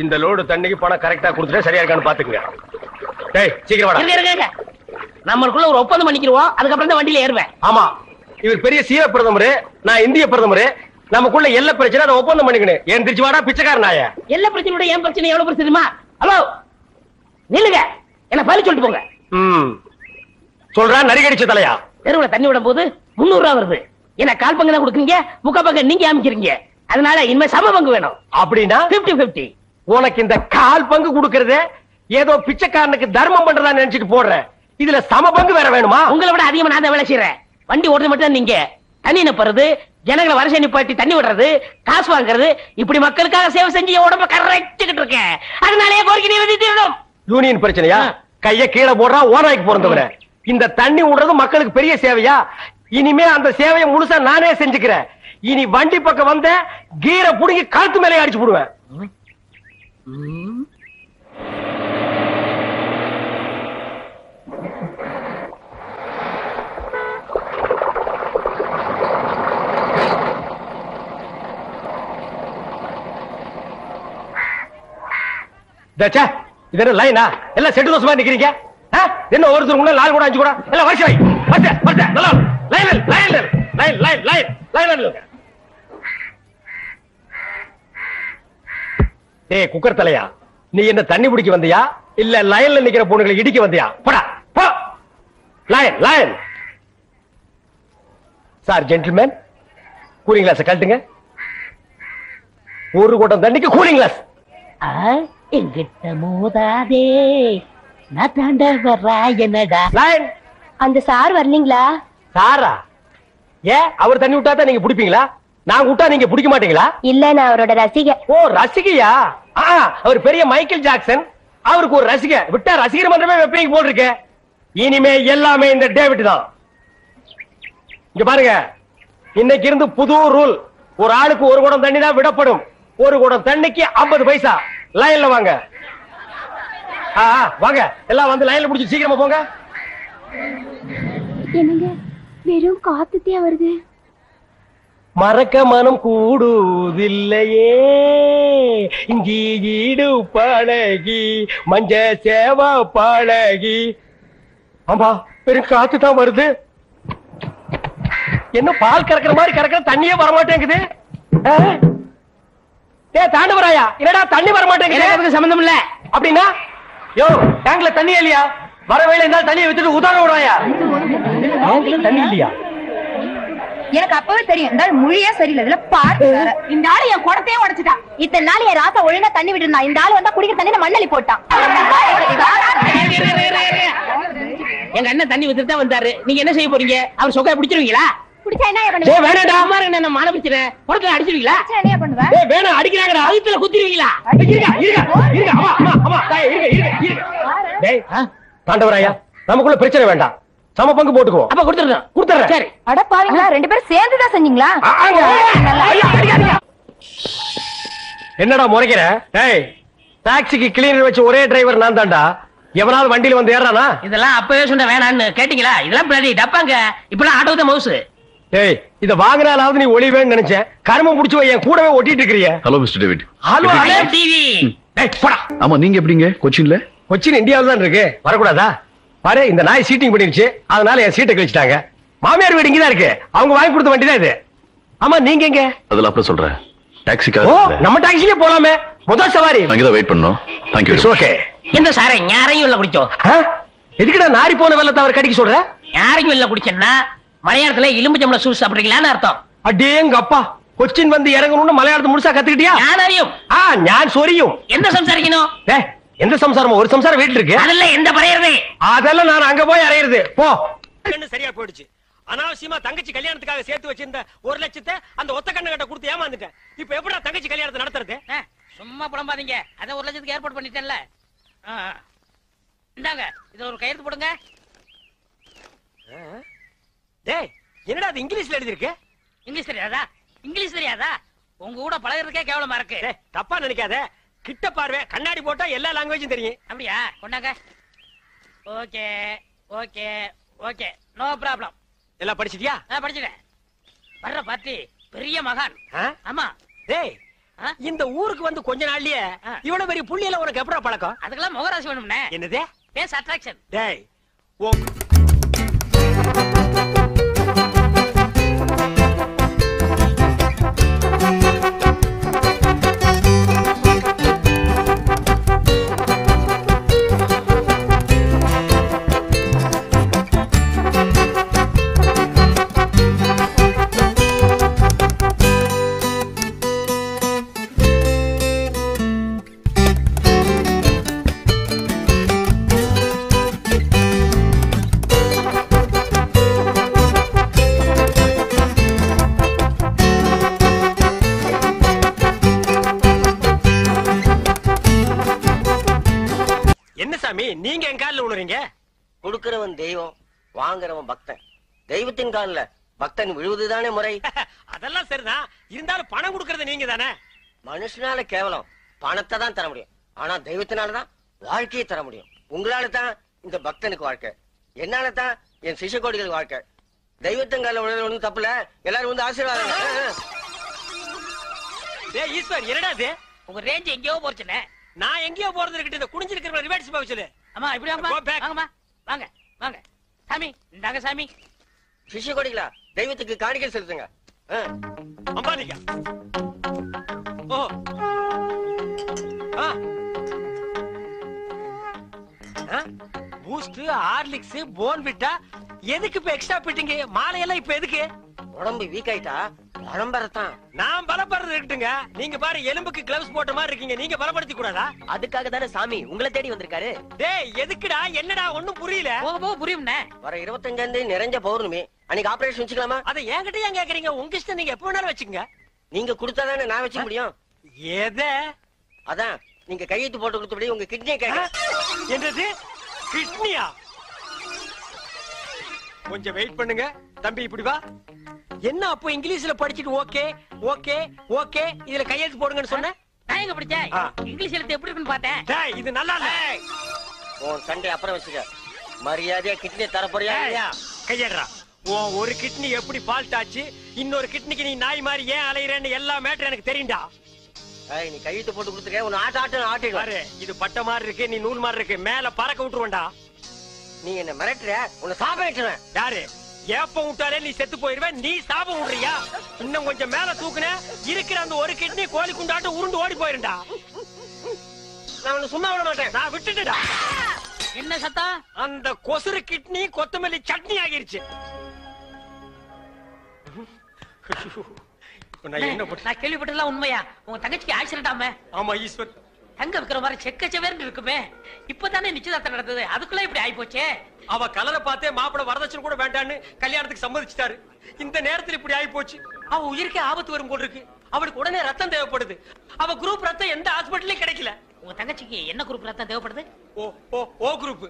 இந்த லோடு தண்ணிக்கு பணம் கரெக்டா கொடுத்துட்டா சரியா இருக்கான்னு பாத்துக்கங்க. டேய் சீக்கிரம் வாடா. நம்மளுக்குள்ள ஒரு ஒப்பந்தம் பண்ணிக்கிறோம், அதுக்கப்புறம் தான் வண்டியில ஏறுவேன். ஆமா, இவர் பெரிய சீவ பிரதமர், நான் இந்திய பிரதமர். நமக்குள்ள எல்லா பிரச்சனை அதை ஒப்பந்தம் பண்ணிக்கணும். ஏன் திருச்சி வாடா பிச்சைக்கார நாய. எல்லா பிரச்சனையோட ஏன் பிரச்சனை எவ்வளவு பிரச்சனை தெரியுமா? ஹலோ நில்லுங்க, என்ன பதில் சொல்லிட்டு போங்க. சொல்றா நரிகடிச்ச தலையா. தெருவுல தண்ணி விடும் போது 300 ரூபா வருது. என்ன கால் பங்கு தான் கொடுக்குறீங்க, முக்கா பங்கு நீங்க அமைக்கிறீங்க. அதனால இனிமே சம பங்கு வேணும். அப்படின்னா 50-50. உனக்கு இந்த கால் பங்கு கொடுக்கறது ஏதோ பிச்சைக்காரனுக்கு தர்மம் பண்றதா நினைச்சிட்டு போடுறேன். இதுல சம பங்கு வேற வேணுமா? உங்களை விட அதிகமா நான் தான் வேலை செய்யறேன். வண்டி ஓட்டுறது மட்டும் நீங்க, தண்ணி நிப்பறது, ஜனங்களை வரிசை நிப்பாட்டி தண்ணி விடுறது, காசு வாங்குறது, இப்படி மக்களுக்காக சேவை செஞ்சு என் உடம்ப கரைச்சுக்கிட்டு இருக்கேன். அதனாலேயே கோரிக்கை நிறைவேற்றணும். யூனியன் பிரச்சனையா? கைய கீழே போடுறா ஓனாய்க்கு பிறந்தவர. இந்த தண்ணி விடுறது மக்களுக்கு பெரிய சேவையா? இனிமே அந்த சேவையை முழுசா நானே செஞ்சுக்கிறேன். இனி வண்டி பக்கம் வந்த கீரை புடுங்கி கழுத்து மேலே அடிச்சு போடுவேன். இது என்ன லைனா? எல்லாம் செட்டு தோசமா நிக்கிறீங்க. என்ன ஒருத்தர் கூட 4 கூட 5 கூட எல்லாம் வரிசை குக்கர் தலையா, நீ என்ன தண்ணி பிடிக்க வந்தியா இல்ல லைன்ல நிக்கிற பொண்ணுகளை இடிக்க வந்தியா? போடா போ. Line line. Sir gentleman, cooling glass கழட்டுங்க. ஒரு குடம் தண்ணிக்கு கூலிங் கிளாஸ். எங்கிட்ட மோதாதே, நான் தாண்ட வர்றா என்னடா. லைன். அந்த சார் வரலீங்களா? சாரா? ஏன் அவர் தண்ணி விட்டா தான் நீங்க பிடிப்பீங்களா? நான் விட்டா நீங்க பிடிக்க மாட்டீங்களா? இல்ல, நான் அவரோட ரசிகை. ஓ ரசிகையா? அவர் பெரிய மைக்கேல் ஜாக்சன், அவருக்கு ஒரு ரசிகை விட்டா ரசிகர் மன்றமே வெப்பீங்க போல் இருக்கு. இனிமே எல்லாமே இந்த டேவிட் தான். இங்க பாருங்க, இன்னைக்கு இருந்து புது ரூல். ஒரு ஆளுக்கு ஒரு குடம் தண்ணி தான் விடப்படும். ஒரு குடம் தண்ணிக்கு 50 பைசா. லைன்ல வாங்க. வாங்க எல்லாம் வந்து லைன்ல பிடிச்சி சீக்கிரமா போங்க. என்னங்க வெறும் காத்துட்டே வருது. மறக்க மனம் கூடுதில்லையே, இஞ்சி ஈடு பழகி மஞ்ச சேவா பழகி. ஆமா, பெரும் காத்து தான் வருது. என்ன பால் கறக்கிற மாதிரி கறக்கிற, தண்ணியே வரமாட்டேங்குது. தாண்டவராயா, என்னடா தண்ணி வரமாட்டேங்குது? சம்பந்தம் இல்ல. அப்படின்னா யோ டேங்க்ல தண்ணி இல்லையா? வர வேலை இருந்தாலும் தண்ணியை விட்டுட்டு உதாரண விடாயா? தண்ணி இல்லையா? எனக்கு அப்பவே தெரியும், இந்த மொழியே சரியில்லை. இதுல பாட்டு வேற. இந்த ஆளு என் குடத்தையே உடைச்சிட்டான். இத்தனை நாள் என் ராசா ஒழுங்கா தண்ணி விட்டுருந்தான். இந்த ஆளு வந்தா குடிக்கிற தண்ணி மண்ணலி போட்டான். எங்க அண்ணன் தண்ணி வித்துட்டு தான் வந்தாரு. நீங்க என்ன செய்ய போறீங்க? அவர் சொக்கா பிடிச்சிருவீங்களா? குடிச்சா என்ன பண்ணுவீங்க? வேணாடா, அம்மா என்ன மான பிடிச்சறேன். குடத்துல அடிச்சிருவீங்களா? என்ன பண்ணுவ? வேணா அடிக்கறாங்கடா, அழுத்துல குத்திடுவீங்களா? இருங்க அம்மா அம்மா அம்மா இருங்க. டேய் தாண்டவராயா, நமக்குள்ள பிரச்சனை வேண்டாம். சம பங்கு போட்டுக்குவோம். அப்ப கொடுத்துறேன். சரி. அட பாவிங்களா, ரெண்டு பேரும் சேர்ந்து தான் செஞ்சீங்களா? என்னடா முறைக்கிற? டேய், டாக்ஸிக்கு கிளீனர் வச்சு ஒரே டிரைவர் நான் தான்டா. எவனாவது வண்டியில வந்து ஏறானா? இதெல்லாம் அப்பவே சொன்ன வேணான்னு கேட்டீங்களா? இதெல்லாம் பின்னாடி டப்பாங்க. இப்பலாம் ஆட்டோ தான் மவுஸ். டேய், இத வாங்குனாலாவது நீ ஒளிவேன்னு நினைச்சேன். கர்மம் முடிச்சு வை, என் கூடவே ஒட்டிட்டு இருக்கறியே. Hello mister David. Hello TV. டேய் போடா. ஆமா, நீங்க எப்படிங்க? கொச்சின்ல? கொச்சின் இந்தியாவுல தான் இருக்கு. வரக்கூடாதா? பாரு, இந்த நாய் சீட்டிங் பண்ணிருச்சு, அதனால என் சீட்டை கழிச்சிட்டாங்க. மாமியார் வீடு இங்கதான் இருக்கு, அவங்க வாங்கி கொடுத்த வண்டி தான் இது. ஆமா, நீங்க எங்க? அதெல்லாம் அப்புறம் சொல்றேன். டாக்ஸிக்காக. ஓ, நம்ம டாக்ஸிலே போலாமே. முதல் சவாரி. அங்க தான் வெயிட் பண்ணனும். Thank you. ஓகே. இந்த சாரை யாரையும் இல்ல குடிச்சோம். எதுக்குடா நாரி போன வெள்ளத்தை அவர் கடிக்க சொல்ற? யாரையும் இல்ல குடிச்சேன்னா மலையாளத்துல எலும்புச்சம்பள ஜூஸ் சாப்பிடுறீங்களான்னு அர்த்தம். அடேங்க அப்பா, கொச்சின் வந்து இறங்கணும்னு மலையாளத்தை முழுசா கத்துக்கிட்டியா? யாரையும் ஞான் சொரியும். எந்த சம்சாரிக்கணும்? எந்த சம்சாரமோ? ஒரு சம்சாரம் வீட்டுல இருக்கு. அதெல்லாம் எந்த பரையறது? அதெல்லாம் நான் அங்க போய் அறையிறது. போ. சரியா போயிடுச்சு. அனாவசியமா தங்கச்சி கல்யாணத்துக்காக சேர்த்து வச்சிருந்த 1 லட்சத்தை அந்த ஒத்த கண்ணு கட்ட கொடுத்து ஏமாந்துட்டேன். இப்ப எப்படா தங்கச்சி கல்யாணத்தை நடத்துறது? சும்மா புலம்பாதீங்க. அத 1 லட்சத்துக்கு ஏற்பாடு பண்ணிட்டேன்ல. இந்தாங்க, இதுல ஒரு கையெழுத்து போடுங்க. டேய், என்னடா அது இங்கிலீஷ்ல எழுதி இருக்கு? இங்கிலீஷ் தெரியாதா? இங்கிலீஷ் தெரியாதா? உங்க கூட பழகுறதுக்கே கேவலமா இருக்கு. தப்பா நினைக்காத. கிட்ட பார்வை, கண்ணாடி போட்டா எல்லா லாங்குவேஜும் தெரியும். அப்படியா? கொண்டாங்க. Okay okay okay, no problem. எல்லாம் படிச்சிட்டியா? படிச்சிட்டேன். வர்ற பார்ட்டி பெரிய மகான். ஆமா. டேய், இந்த ஊருக்கு வந்து கொஞ்ச நாள்லயே இவ்வளவு பெரிய புள்ளியில உனக்கு எப்படா பழக்கம்? அதுக்கெல்லாம் முகராசி வேணும்னே. என்னது? Face attraction. டேய் நீங்க என் காலில் விழுறீங்க? கொடுக்கிறவன் தெய்வம், வாங்குறவன் பக்தன். தெய்வத்தின் காலில் பக்தன் விழுவதுதானே முறை. அதெல்லாம் சரிதான், இருந்தாலும் பணம் கொடுக்கறது நீங்க தானே. மனுஷனால கேவலம் பணத்தை தான் தர முடியும், ஆனா தெய்வத்தினாலதான் வாழ்க்கையை தர முடியும். உங்களால தான் இந்த பக்தனுக்கு வாழ்க்கை, என்னால தான் என் சிஷ்ய கோடிகளுக்கு வாழ்க்கை. தெய்வத்தின் காலில் விழுறது ஒண்ணும் தப்புல, எல்லாரும் வந்து ஆசீர்வாதம். ஈஸ்வர் என்னடா இது? உங்க ரேஞ்ச் எங்கேயோ போச்சுனே. நான் எங்கேயோ போறது இருக்கட்டும், இந்த குனிஞ்சிருக்கிற ரிவர்ஸ் போக சொல்லு. அம்மா இப்படி வாங்கம்மா, வாங்க வாங்க. சாமி இந்தாங்க சாமி. சிஷ்ய கோடிகளா, தெய்வத்துக்கு காணிக்கை செலுத்துங்க. அம்பானிக்கா. ஓ பூஸ்ட், ஹார்லிக்ஸ், போன்விட்டா எதுக்கு இப்ப எக்ஸ்ட்ரா பிட்டிங்க? மாலையெல்லாம் இப்ப எதுக்கு? உடம்பு வீக் ஆயிட்டா பலம்பரத்தான். நான் பலப்படுறது இருக்கட்டுங்க, நீங்க பாரு எலும்புக்கு கிளவுஸ் போட்ட மாதிரி இருக்கீங்க, நீங்க பலப்படுத்தி கூடாதா? அதுக்காக தானே சாமி உங்களை தேடி வந்திருக்காரு. டேய் எதுக்குடா, என்னடா ஒண்ணும் புரியல. போக போக புரியும்ண்ணே. வர 25ஆம் தேதி நிறைஞ்ச பௌர்ணமி, அன்னைக்கு ஆபரேஷன் வச்சுக்கலாமா? அதை என்கிட்ட ஏன் கேக்குறீங்க? உங்க இஷ்டம், நீங்க எப்ப வேணாலும் வச்சுக்கங்க. நீங்க கொடுத்தாதானே நான் வச்சுக்க முடியும். எத? அதான் நீங்க கையெழுத்து போட்டு கொடுத்தபடி உங்க கிட்னியை கேட்க. என்னது கிட்னியா? கொஞ்சம் வெயிட் பண்ணுங்க தம்பி, இப்படி வா. என்ன அப்போ இங்கிலீஷ்ல படிச்சிட்டு ஓகே ஓகே ஓகே இதுல கையெழுத்து போடுங்கன்னு சொன்ன? நான் எங்க படிச்சேன்? இங்கிலீஷ் எழுத்து எப்படி இருக்குன்னு பார்த்தேன். டேய் இது நல்லா இல்ல. உன் சண்டை அப்புறம் வச்சுக்க, மரியாதையா கிட்னி தர போறியா இல்லையா? கையேடுறா. உன் ஒரு கிட்னி எப்படி ஃபால்ட் ஆச்சு, இன்னொரு கிட்னிக்கு நீ நாய் மாதிரி ஏன் அலையறேன்னு எல்லா மேட்டர் எனக்கு தெரியும்டா. நீ கையெழுத்து போட்டு கொடுத்துருக்க, உன்னை ஆட்டு பாரு, இது பட்ட மாதிரி இருக்கு, நீ நூல் மாதிரி இருக்கு, மேல பறக்க விட்டுருவேன்டா. நீ என்ன மிரட்டுற, உன்னை சாபம் விட்டுருவேன். யாரு? ஏப்ப விட்டாலே நீ செத்து போயிருவேன், நீ சாபம் விடுறியா? இன்னும் கொஞ்சம் மேல தூக்குன இருக்கிற அந்த ஒரு கிட்னி கோழி குண்டாட்டு உருண்டு ஓடி போயிருண்டா. நான் உன்னை சும்மா விட மாட்டேன். நான் விட்டுட்டா. என்ன சத்தம்? அந்த கொசுறு கிட்னி கொத்தமல்லி சட்னி ஆகிருச்சு. நான் கேள்விப்பட்டதெல்லாம் உண்மையா? உங்க தங்கச்சிக்கு ஆக்சிடென்ட் ஆமே? ஆமா ஈஸ்வர். தங்க விக்கிற மாதிரி செக்கச்சவேர்னு இருக்குமே, இப்பதானே நிச்சயதார்த்தம் நடந்தது, அதுக்குள்ள இப்படி ஆயி போச்சே. அவ கலரை பார்த்தே மாப்பிள வரதட்சணை கூட வேண்டான்னு கல்யாணத்துக்கு சம்மதிச்சிட்டாரு. இந்த நேரத்தில் இப்படி ஆயி போச்சு. அவ உயிருக்கே ஆபத்து வரும் போல இருக்கு. அவளுக்கு உடனே ரத்தம் தேவைப்படுது. அவ குரூப் ரத்தம் எந்த ஹாஸ்பிட்டலையும் கிடைக்கல. உங்க தங்கச்சிக்கு என்ன குரூப் ரத்தம் தேவைப்படுது? ஓ ஓ ஓ குரூப்.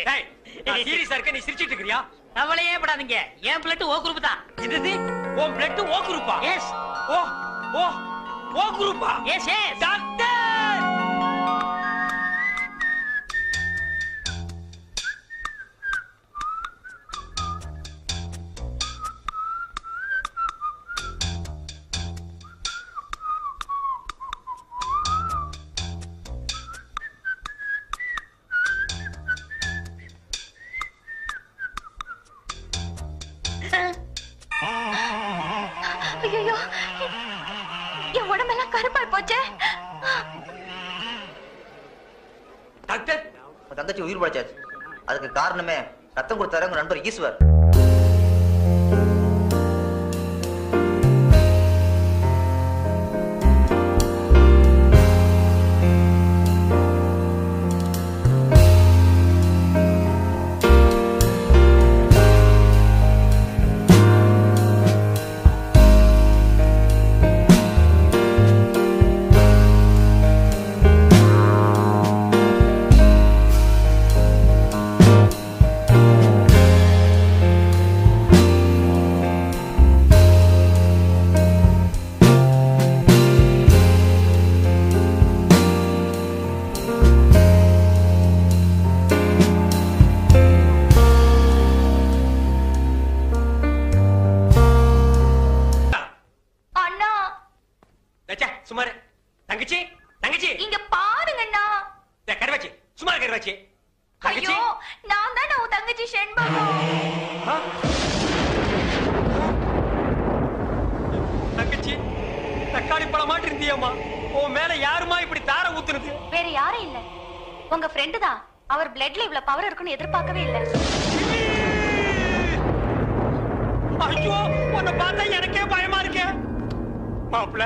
டேய் நான் சீரியஸா இருக்க, நீ சிரிச்சிட்டு இருக்கறியா? கவலையே படாதீங்க, என் பிளட் ஓ குரூப் தான். இது உன் பிளட் ஓ குரூப்பா? எஸ். ஓ ஓ ஓ குரூப்பா? S S. டாக்டர் ஐயோ, என் உடம்பெல்லாம் கருப்பாய் போச்சே. டாக்டர், தங்கச்சி உயிர் படைச்சாச்சு. அதுக்கு காரணமே ரத்தம் கொடுத்தாரு உங்க நண்பர் ஈஸ்வர். தங்கச்சி தங்கச்சி இங்க பாருங்கண்ணா. கருவாச்சி சும்மா கருவாச்சி. ஐயோ நான் தான் உன் தங்கச்சி செண்பகம். தங்கச்சி தக்காளி பழம் மாட்டி இருந்தியம்மா. உன் மேல யாருமா இப்படி தார ஊத்துனது? வேற யாரும் இல்ல, உங்க ஃப்ரெண்டு தான். அவர் பிளட்ல இவ்வளவு பவர் இருக்குன்னு எதிர்பார்க்கவே இல்ல. ஐயோ உன்னை பார்த்தா எனக்கே பயமா இருக்கு. மாப்பிள்ள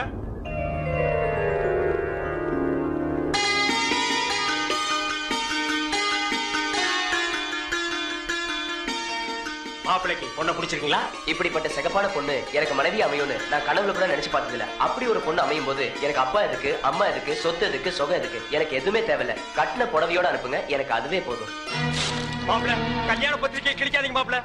மாப்பிளைக்கு பொண்ணை பிடிச்சிருக்கீங்களா? இப்படிப்பட்ட சிகப்பான பொண்ணு எனக்கு மனைவி அமையும்னு நான் கனவுல கூட நினைச்சு பார்த்தது இல்ல. அப்படி ஒரு பொண்ணு அமையும் போது எனக்கு அப்பா எதுக்கு, அம்மா எதுக்கு, சொத்து எதுக்கு, சொகம் எதுக்கு, எனக்கு எதுவுமே தேவையில்ல. கட்டின புடவையோட அனுப்புங்க, எனக்கு அதுவே போதும். மாப்பிள்ள கல்யாண பத்திரிக்கை கிழிக்காதீங்க மாப்பிள்ள.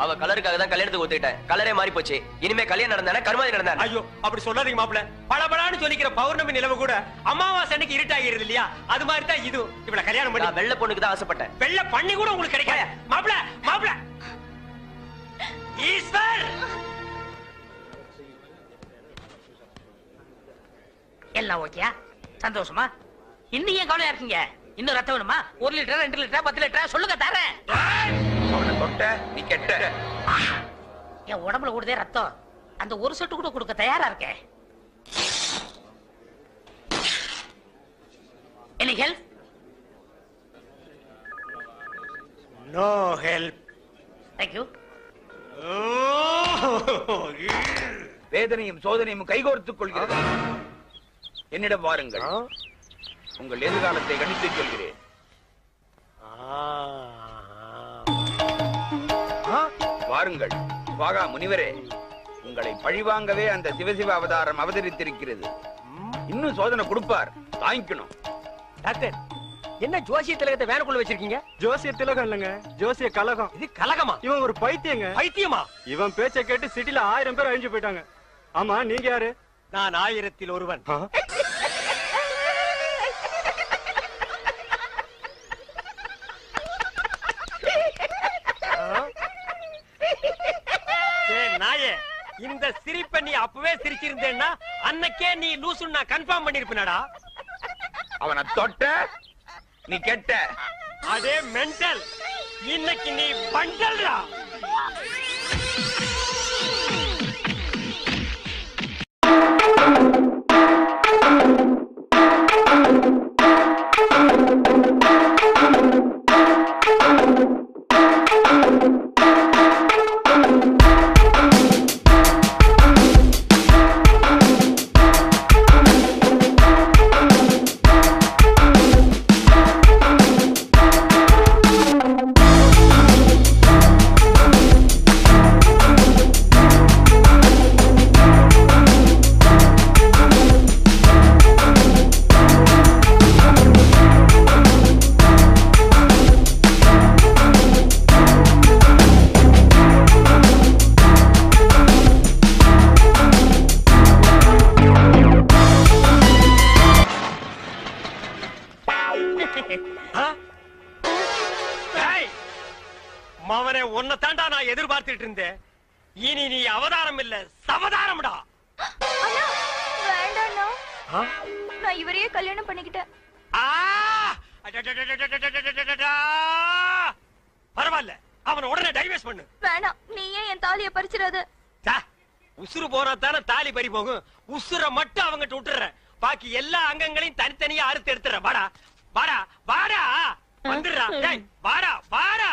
அவ கலருக்காக தான் கல்யாணத்துக்கு ஒத்துக்கிட்டேன். கலரே மாறி போச்சு. இனிமே கல்யாணம் நடந்தானே கருமாதி நடந்தானே. ஐயோ அப்படி சொல்லாதீங்க மாப்பிள்ள. பளபளான்னு சொல்லிக்கிற பௌர்ணமி நிலவு கூட அமாவாசை அன்னைக்கு இருட்டாகிறது இல்லையா? அது மாதிரி தான் இது. இவள கல்யாணம் பண்ணி நான் வெள்ளை பொண்ணுக்கு தான் ஆசைப்பட்டேன். வெள்ளை பண்ணி கூட உங்களுக்கு கிடைக்காத மாப்பிள்ள. மாப்பிள்ள ஈஸ்வர் எல்லாம் ஓகேயா? சந்தோஷமா? இன்னும் ஏன் கவலையா இருக்கீங்க? இன்னும் ரத்தம் வேணுமா? 1 லிட்டர் 2 லிட்டர் 10 லிட்டர் சொல்லுங்க தரேன். அவனை தொட்ட நீ கெட்ட. என் உடம்புல ஓடுதே ரத்தம். அந்த ஒரு சொட்டு கூட கொடுக்க தயாரா இருக்கேன். Any help? No help. Thank you. வேதனையும் சோதனையும் கைகோர்த்துக் கொள்கிறது. என்னிடம் வாருங்கள், உங்கள் எதிர்காலத்தை கணித்துச் சொல்கிறேன். வாருங்கள் வாகா முனிவரே, உங்களை பழிவாங்கவே அந்த சிவசிவ அவதாரம் அவதரித்திருக்கிறது. இன்னும் சோதனை கொடுப்பார், தாங்கிக்கணும். டாக்டர் என்ன ஜோசிய திலகத்தை வேனுக்குள்ள வச்சிருக்கீங்க? ஜோசிய திலகம் இல்லங்க, ஜோசிய கலகம். இது கலகமா? இவன் ஒரு பைத்தியங்க. பைத்தியமா? இவன் பேச்சை கேட்டு சிட்டில 1000 பேர் அழிஞ்சு போயிட்டாங்க. ஆமா நீங்க யாரு? நான் 1000ல் ஒருவன். நாயே இந்த சிரிப்பை நீ அப்பவே சிரிச்சிருந்தேன்னா அன்னைக்கே நீ லூசுன்னு நான் கன்ஃபார்ம் பண்ணிருப்பேனடா. அவனை தொட்ட நீ கெட்ட. அதே மென்டல். இன்னைக்கு நீ பண்டல்டா. மவனே உன்னை தாண்டா நான் எதிர்பார்த்துட்டு இருந்தேன். இனி நீ அவதாரம் இல்ல சவதாரம்டா. வேண்டாண்ணா, நான் இவரையே கல்யாணம் பண்ணிக்கிட்டேன். பரவாயில்ல, அவனை உடனே டைவர்ஸ் பண்ணு. வேணாம், நீ ஏன் என் தாலியை பறிச்சிடாத. உசுறு போனா தானே தாலி பறி போகும். உசுரை மட்டும் அவங்கிட்ட விட்டுற, பாக்கி எல்லா அங்கங்களையும் தனித்தனியா அறுத்து எடுத்துற. வாடா வாடா வாடா வந்துடுறா. வாடா வாடா.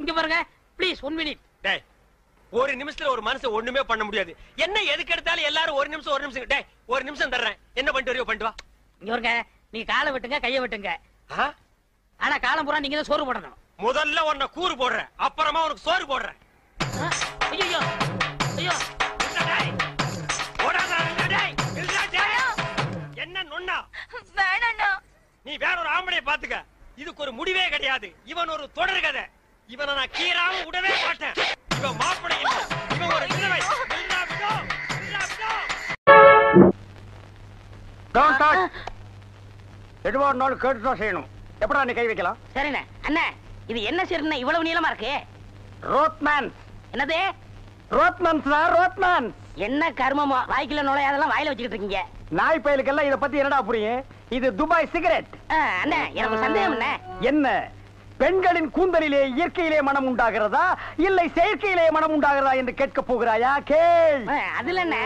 இங்க பாருங்க ப்ளீஸ் 1 மினிட். டேய், ஒரு நிமிஷத்துல ஒரு மனுஷன் ஒண்ணுமே பண்ண முடியாது. என்ன எதுக்கு எடுத்தாலும் எல்லாரும் ஒரு நிமிஷம். டேய், ஒரு நிமிஷம் தர்றேன். என்ன பண்ணிட்டு வரையோ பண்ணிட்டு வா. இங்க பாருங்க, நீ காலை வெட்டுங்க கையை வெட்டுங்க. ஆனா காலம் பூரா நீங்க தான் சோறு போடணும். முதல்ல உன்னை கூறு போடுறேன், அப்புறமா உனக்கு சோறு போடுறேன். ஐயோ ஐயோ என்ன நொண்ணா? வேணாண்ணா. நீ வேற ஒரு ஆம்பளைய பாத்துக்க. இதுக்கு ஒரு முடிவே கிடையாது. இவன் ஒரு தொடர் கதை. இவனை நான் கீராம விடவே மாட்டேன். இவன் மாப்பிள்ளை இல்ல, இவன் ஒரு விதவை. எதுவா இருந்தாலும் கேட்டுதான் செய்யணும். எப்படா நீ கை வைக்கலாம்? சரிண்ணே. அண்ணா இது என்ன சரிண்ணே இவ்வளவு நீளமா இருக்கு? ரோட்மேன். என்னது? Rodman sir, Rodman. என்ன கர்மமோ, வாய்க்குள்ள நுழையாதெல்லாம் வாயில வச்சுக்கிட்டு இருக்கீங்க. நாய் பயலுக்கெல்லாம் இத பத்தி என்னடா புரியும்? இது துபாய் சிகரெட். அண்ணே எனக்கு சந்தேகம் என்ன? என்ன பெண்களின் கூந்தலிலே இயற்கையிலே மனம் உண்டாகிறதா இல்லை செயற்கையிலே மனம் உண்டாகிறதா என்று கேட்க போகிறாயா? கேள். அதுல என்ன,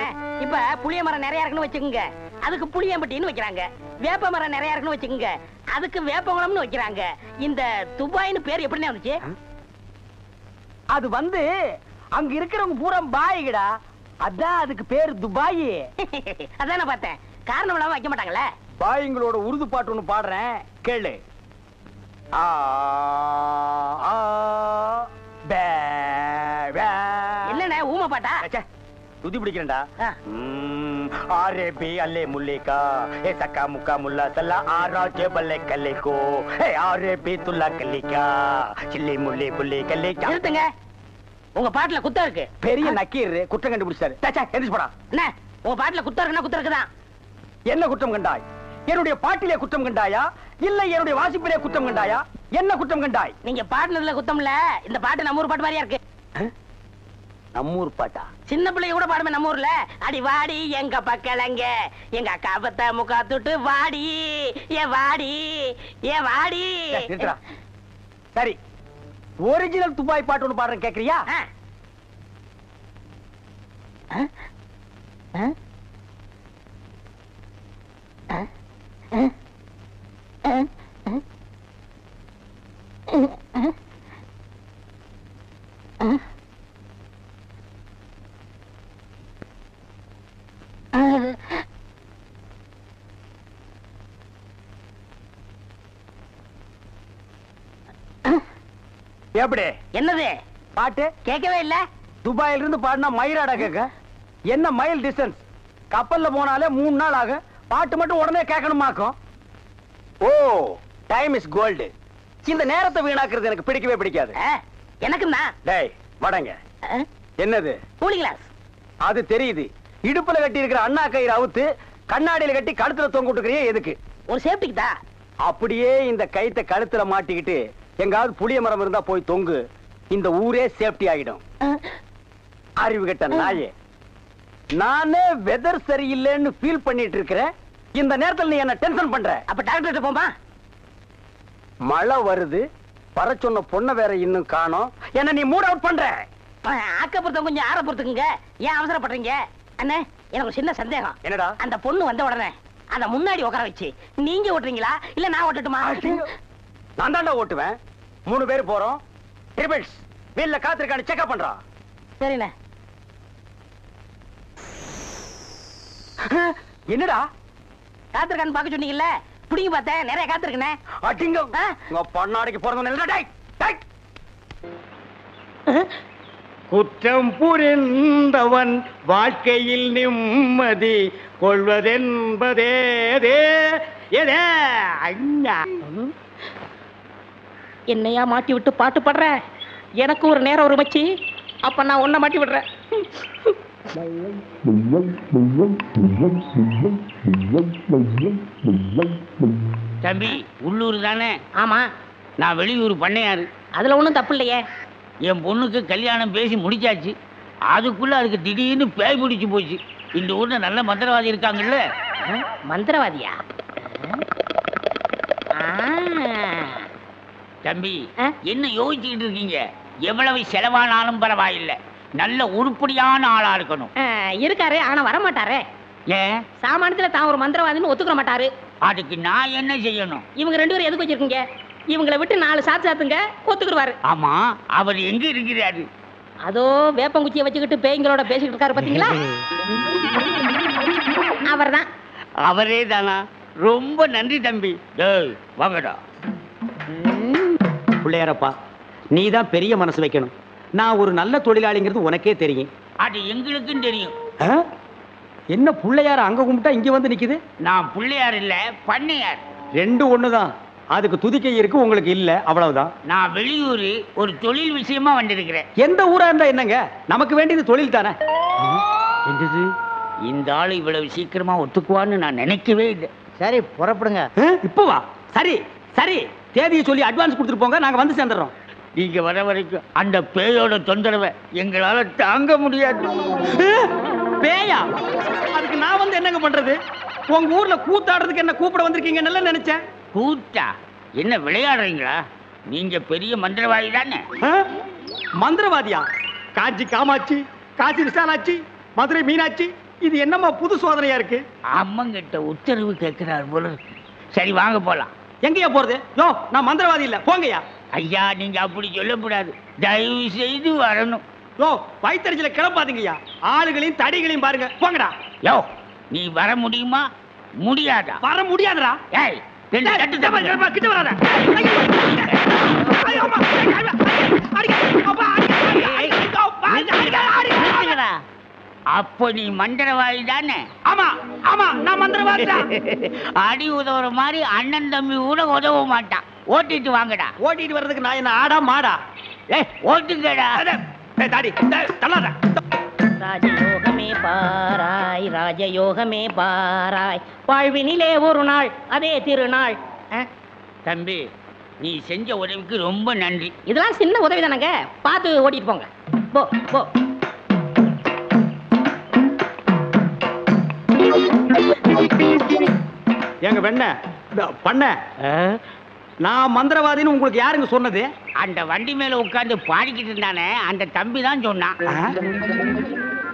இப்ப புளிய மரம் நிறைய இருக்குன்னு வச்சுக்கோங்க, அதுக்கு புளியம்பட்டின்னு வைக்கிறாங்க. வேப்ப மரம் நிறைய இருக்குன்னு வச்சுக்கோங்க, அதுக்கு வேப்பகுளம்னு வைக்கிறாங்க. இந்த துபாய்னு பேர் எப்படின்னு வந்துச்சு? அது வந்து அங்க இருக்கிறவங்க பூரா பாய்கடா, அதான் அதுக்கு பேர் துபாய். அதான் நான் பார்த்தேன். காரணம் இல்லாம வைக்க மாட்டாங்களே. பாய்ங்களோட உருது பாட்டு ஒண்ணு பாடுறேன், கேளு. ஆ ஆ பே பே. என்னண்ணே ஊமை பாட்டா? துதி பிடிக்கிறேன்டா. ஆரே பி அல்லே முல்லேகா ஏ சக்கா முக்கா முல்லா சல்லா ஆரா ஜெபல்லே கல்லேகோ ஏ ஆரே பி துல்லா கல்லிகா சில்லி முல்லே புல்லே கல்லேகா. நிறுத்துங்க, உங்க பாட்டுல குத்தம் இருக்கு. பெரிய நக்கீர் குற்றம் கண்டுபிடிச்சாரு. தச்சா எந்திரிச்சு போடா. என்ன உங்க பாட்டுல குத்தம் இருக்குன்னா குத்தம் இருக்குதான். என்ன குற்றம் கண்டாய்? என்னுடைய பாட்டிலே குற்றம் கண்டாயா இல்லை என்னுடைய வாசிப்பிலே குற்றம் கண்டாயா? என்ன குற்றம் கண்டாய்? நீங்க பாட்டுனதுல குத்தம் இல்ல. இந்த பாட்டு நம்ம ஊர் பாட்டு மாதிரியா இருக்கு. நம்மூர் பாட்டா? சின்ன பிள்ளைய கூட பாடுமே நம்ம ஊர்ல. அடி வாடி எங்க பக்கலங்க எங்க அக்கா பத்த முக்கா துட்டு வாடி ஏ வாடி ஏ வாடி. சரி, ஒரிஜினல் துபாய் பாட்டு ஒண்ணு பாடுறேன், கேக்குறியா? எப்படி? என்னது பாட்டு கேட்கவே இல்ல. துபாயில இருந்து பாடினா மயிராடா கேட்க. என்ன மைல் டிஸ்டன்ஸ்? கப்பல்ல போனாலே 3 நாள் ஆகும். பாட்டு மட்டும் உடனே கேட்கணுமாக்கும். ஓ, டைம் இஸ் கோல்டு. இந்த நேரத்தை வீணாக்குறது எனக்கு பிடிக்கவே பிடிக்காது. எனக்குன்னா டேய் வடங்க. என்னது? Cooling glass. அது தெரியுது. இடுப்புல கட்டி இருக்கிற அண்ணா கயிறு அவுத்து கண்ணாடியில கட்டி கழுத்துல தொங்க விட்டுக்கிறியே எதுக்கு? ஒரு சேஃப்டிக்கு தான். அப்படியே இந்த கயித்தை கழுத்துல மாட்டிக்கிட்டு எங்காவது புளிய மரம் இருந்தா போய் தொங்கு. இந்த ஊரே சேஃப்டி ஆகிடும். அறிவு கெட்ட நாயே, நானே வெதர் சரியில்லைன்னு ஃபீல் பண்ணிட்டு இருக்கிறேன். இந்த நேரத்தில் நீ என்ன டென்ஷன் பண்ற. அப்ப டாக்டர் போமா. மழை வருது, வர சொன்ன பொண்ணை வேற இன்னும் காணோம். என்ன நீ மூட் அவுட் பண்ற. ஆக்கப்புறத்த கொஞ்சம் ஆற பொறுத்துக்குங்க. ஏன் அவசரப்படுறீங்க? அண்ணே எனக்கு ஒரு சின்ன சந்தேகம். என்னடா? அந்த பொண்ணு வந்த உடனே அந்த முன்னாடி உட்கார வச்சு நீங்க ஓட்டுறீங்களா இல்ல நான் ஓட்டட்டுமா? நான் தாண்டா ஓட்டுவேன். 3 பேர் போறோம். ட்ரிபிள்ஸ் வீல்ல காத்திருக்கான்னு செக்அப் பண்றா. சரிண்ணே. என்னடா காத்திருக்கான்னு பாக்க சொன்னீங்கல்ல, புடிங்க பார்த்தேன். நிறைய காத்திருக்கனே. அடிங்க உங்க பொண்ணாடிக்கு பிறந்தவன். குற்றம் புரிந்தவன் வாழ்க்கையில் நிம்மதி கொள்வதென்பதே என்னையா மாட்டி விட்டு பாட்டு பாடுற? எனக்கு ஒரு நேரம் ஒரு மச்சி, அப்ப நான் உன்னை மாட்டி விடுறேன். தம்பி உள்ளூர் தானே? ஆமா. நான் வெளியூர் பண்ணையாரு. அதுல ஒண்ணும் தப்பு இல்லையே. என் பொண்ணுக்கு கல்யாணம் பேசி முடிச்சாச்சு. அதுக்குள்ள அதுக்கு திடீர்னு பேய் பிடிச்சு போச்சு. இந்த ஊர்ல நல்ல மந்திரவாதி இருக்காங்கல்ல. மந்திரவாதியா? தம்பி என்ன யோசிச்சுக்கிட்டு இருக்கீங்க? எவ்வளவு செலவானாலும் பரவாயில்லை, நல்ல உருப்படியான ஆளா இருக்கணும். இருக்காரு, ஆனா வர மாட்டாரே. ஏன்? சாமானியத்துல தான் ஒரு மந்திரவாதின்னு ஒத்துக்க மாட்டாரு. அதுக்கு நான் என்ன செய்யணும்? இவங்க 2 பேரும் எதுக்கு வச்சிருக்கீங்க? இவங்களை விட்டு 4 சாத்துங்க, ஒத்துக்குருவாரு. ஆமா, அவர் எங்க இருக்கிறாரு? அதோ வேப்பங்குச்சியை வச்சுக்கிட்டு பேய்களோட பேசிக்கிட்டு இருக்காரு பாத்தீங்களா? அவர்தான். அவரே தானா? ரொம்ப நன்றி தம்பி. வாங்கடா. பிள்ளையாரப்பா, நீ தான் பெரிய மனசு வைக்கணும். நான் ஒரு நல்ல தொழிலாளிங்கிறது உனக்கே தெரியும். அது எங்களுக்கும் தெரியும். என்ன பிள்ளையார அங்க கும்பிட்டா இங்க வந்து நிக்குது? நான் பிள்ளையார் இல்ல, பண்ணையார். 2 ஒண்ணுதான். அதுக்கு துதிக்கை இருக்கு, உங்களுக்கு இல்ல, அவ்வளவுதான். நான் வெளியூர் ஒரு தொழில் விஷயமா வந்திருக்கிறேன். எந்த ஊரா இருந்தா என்னங்க, நமக்கு வேண்டியது தொழில் தானே. என்னது, இந்த ஆளு இவ்வளவு சீக்கிரமா ஒத்துக்குவான்னு நான் நினைக்கவே இல்லை. சரி புறப்படுங்க. இப்போ வா. சரி சரி, தேதியை சொல்லி அட்வான்ஸ் கொடுத்துட்டு போங்க, நாங்க வந்து சேர்ந்துடுறோம். நீங்க வர வரைக்கும் அந்த பேயோட தொந்தரவை எங்களால தாங்க முடியாது. பேயா? அதுக்கு நான் வந்து என்னங்க பண்றது? உங்க ஊர்ல கூத்தாடுறதுக்கு என்ன கூப்பிட வந்திருக்கீங்க நல்லா நினைச்சேன். கூத்தா? என்ன விளையாடுறீங்களா? நீங்க பெரிய மந்திரவாதி தானே? மந்திரவாதியா? காஞ்சி காமாட்சி, காசி விசாலாட்சி, மதுரை மீனாட்சி, இது என்னம்மா புது சோதனையா இருக்கு? அம்மங்கிட்ட உத்தரவு கேட்கிறார் போல. சரி வாங்க போலாம். எங்கயா போறது? யோ நான் மந்திரவாதி இல்ல, போங்கயா. ஐயா நீங்க அப்படி சொல்லக்கூடாது, தயவு செய்து வரணும். யோ வயித்தறிச்சல கிளப்பாதீங்கய்யா, ஆளுகளையும் தடிகளையும் பாருங்க, போங்கடா. யோ நீ வர முடியுமா முடியாதா? வர முடியாதுடா. ஏய் ரெண்டு தட்டு தப்பு. கிட்ட வராத. அப்போ நீ மந்திரவாதி தானே? ஆமா ஆமா நான் மந்திரவாதி தான். அடி உதவுற மாதிரி அண்ணன் தம்பி கூட உதவ மாட்டான். ஓட்டிட்டு வாங்கடா. ஓட்டிட்டு வர்றதுக்கு நான் என்ன ஆடா மாடா? ஏய் ஓட்டுங்கடா. தாடி தள்ளாத. ராஜயோகமே பாராய், ராஜயோகமே பாராய், வாழ்வினிலே ஒரு நாள் அதே திருநாள். தம்பி நீ செஞ்ச உதவிக்கு ரொம்ப நன்றி. இதெல்லாம் சின்ன உதவி தானங்க, பார்த்து ஓட்டிட்டு போங்க. போ போ. எங்க வெண்ண பண்ண நான் மந்திரவாதின்னு உங்களுக்கு யாருங்க சொன்னது? அந்த வண்டி மேல உட்கார்ந்து பாடிக்கிட்டு இருந்தானே அந்த தம்பி தான் சொன்னான்.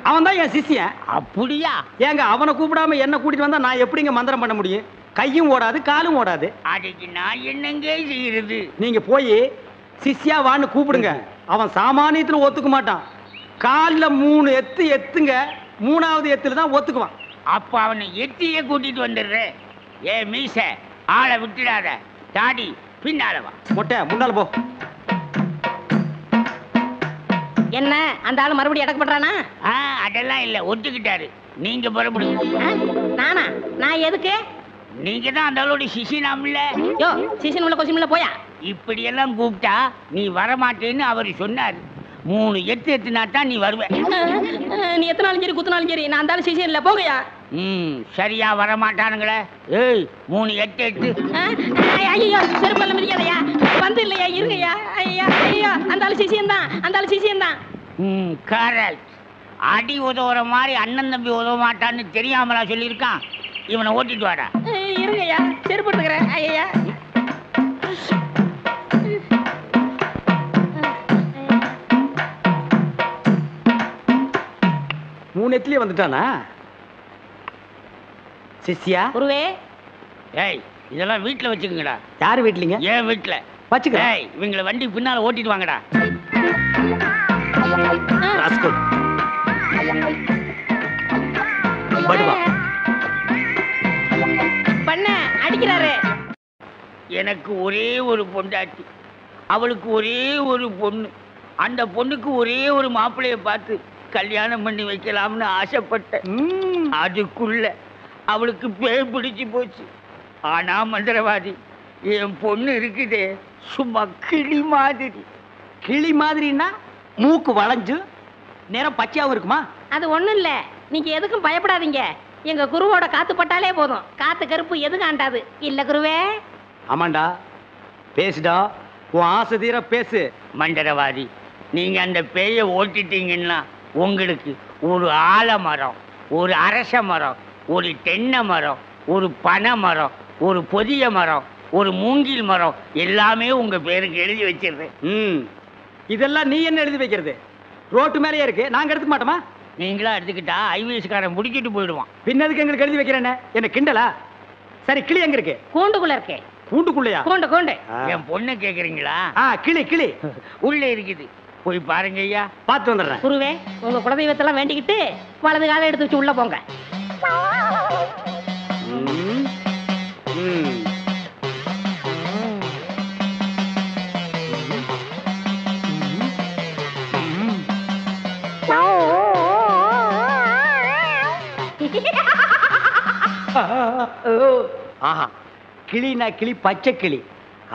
அவன் தான் என் சிஷ்யன். அப்படியா? ஏங்க அவனை கூப்பிடாம என்ன கூட்டிட்டு வந்தா நான் எப்படிங்க மந்திரம் பண்ண முடியும்? கையும் ஓடாது காலும் ஓடாது. அதுக்கு நான் என்னங்க செய்யறது? நீங்க போய் சிஷ்யா வான்னு கூப்பிடுங்க. அவன் சாமானியத்துல ஒத்துக்க மாட்டான். காலில் 3 எத்து எத்துங்க, 3வது எத்துல தான் ஒத்துக்குவான். அப்ப அவனை எத்தியே கூட்டிட்டு வந்துடுறேன். ஏ மீச ஆளை விட்டுடாத, தாடி பின்னால வா. மொட்டை முன்னால போ. என்ன அந்த ஆளு மறுபடியும் அடக்க பண்றானா? அதெல்லாம் இல்ல, ஒத்துக்கிட்டாரு. நீங்க புறப்படுங்க. நானா? நான் எதுக்கு? நீங்க தான் அந்த ஆளோட சிசினாம்ல. யோ சிசின் உள்ள கொசின் போயா. இப்படி எல்லாம் கூப்பிட்டா நீ வரமாட்டேன்னு அவர் சொன்னாரு. 3 எத்து எத்துனா தான் நீ வருவ. நீ எத்தனாலும் சரி குத்துனாலும் சரி நான் அந்த ஆளு சிசின் இல்ல, போங்கயா. சரியா வரமாட்டானுங்களே. ஏய் 3 எட்டு எட்டு. ஐயோ செருப்பல்ல மிதிக்காதயா, வந்து இல்லையா, இருங்கய்யா. ஐயா ஐயா அந்த ஆளு சிசியன் தான், அந்த ஆளு சிசியன் தான். கரெக்ட். அடி உதவுற மாதிரி அண்ணன் தம்பி உதவ மாட்டான்னு தெரியாமலா சொல்லியிருக்கான். இவனை ஓட்டிட்டு வாடா. இருங்கய்யா செருப்பு எடுத்துக்கிறேன். ஐயா 3 எத்துலயே வந்துட்டானா சிஷ்யா? குருவே. ஏய் இதெல்லாம் வீட்டுல வச்சுக்கங்கடா. யாரு வீட்லீங்க? ஏன் வீட்டுல வச்சுக்கிறேன். ஏய் இவங்களை வண்டி பின்னால ஓட்டிட்டு வாங்கடா. ராஸ்கல் படுவா பண்ண அடிக்கிறாரு. எனக்கு ஒரே ஒரு பொண்டாட்டி, அவளுக்கு ஒரே ஒரு பொண்ணு. அந்த பொண்ணுக்கு ஒரே ஒரு மாப்பிள்ளைய பார்த்து கல்யாணம் பண்ணி வைக்கலாம்னு ஆசைப்பட்டேன். அதுக்குள்ள அவளுக்கு பேய் பிடிச்சு போச்சு. ஆனா மந்திரவாதி என் பொண்ணு இருக்குதே சும்மா கிளி மாதிரி. கிளி மாதிரின்னா மூக்கு வளைஞ்சு நேரம் பச்சையாவும் இருக்குமா? அது ஒண்ணும் இல்ல, நீங்க எதுக்கும் பயப்படாதீங்க. எங்க குருவோட காத்து பட்டாலே போதும், காத்து கருப்பு எதுவும் ஆண்டாது. இல்ல குருவே? ஆமாண்டா, பேசுடா, உன் ஆசை தீர பேசு. மந்திரவாதி நீங்க அந்த பேயை ஓட்டிட்டீங்கன்னா உங்களுக்கு ஒரு ஆலமரம், ஒரு அரச மரம், ஒரு தென்னை மரம், ஒரு பனை மரம், ஒரு பொதிய மரம், ஒரு மூங்கில் மரம் எல்லாமே உங்க பேருக்கு எழுதி வச்சிருக்கேன். இதெல்லாம் நீ என்ன எழுதி வைக்கிறது? ரோட்டு மேலேயே இருக்கு, நாங்க எடுத்துக்க மாட்டோமா? நீங்களா எடுத்துக்கிட்டா ஐவிஎஸ்காரன் முடிக்கிட்டு போயிடுவான். பின்னதுக்கு எங்களுக்கு எழுதி வைக்கிறேன்னு என்ன கிண்டலா? சரி கிளி எங்க இருக்கு? கூண்டுக்குள்ள இருக்கே. கூண்டுக்குள்ளையா? கூண்டு கூண்டு. என் பொண்ணு கேக்குறீங்களா? கிளி கிளி உள்ள இருக்குது, போய் பாருங்க ஐயா. பார்த்து வந்துடுறேன். குருவே உங்க குலதெய்வத்தெல்லாம் வேண்டிக்கிட்டு வலது காலை எடுத்து வச்சு உள்ள போங்க. ஆஹா, கிளினா கிளி, பச்சை கிளி.